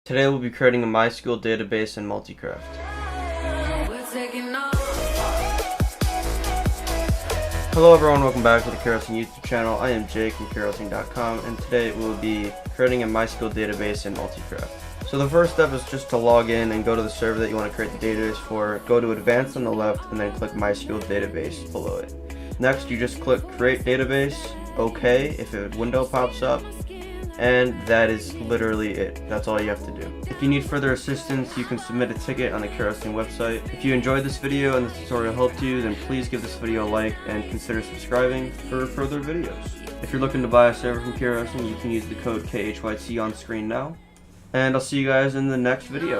Today we'll be creating a MySQL database in Multicraft. Hello everyone, welcome back to the KyraHosting YouTube channel. I am Jake from KyraHosting.com, and today we'll be creating a MySQL database in Multicraft. So the first step is just to log in and go to the server that you want to create the database for. Go to Advanced on the left and then click MySQL Database below it. Next you just click Create Database, OK if a window pops up, and that is literally it. That's all you have to do. If you need further assistance, you can submit a ticket on the KyraHosting website. If you enjoyed this video and this tutorial helped you, then please give this video a like and consider subscribing for further videos. If you're looking to buy a server from KyraHosting, you can use the code KHYT on screen now. And I'll see you guys in the next video.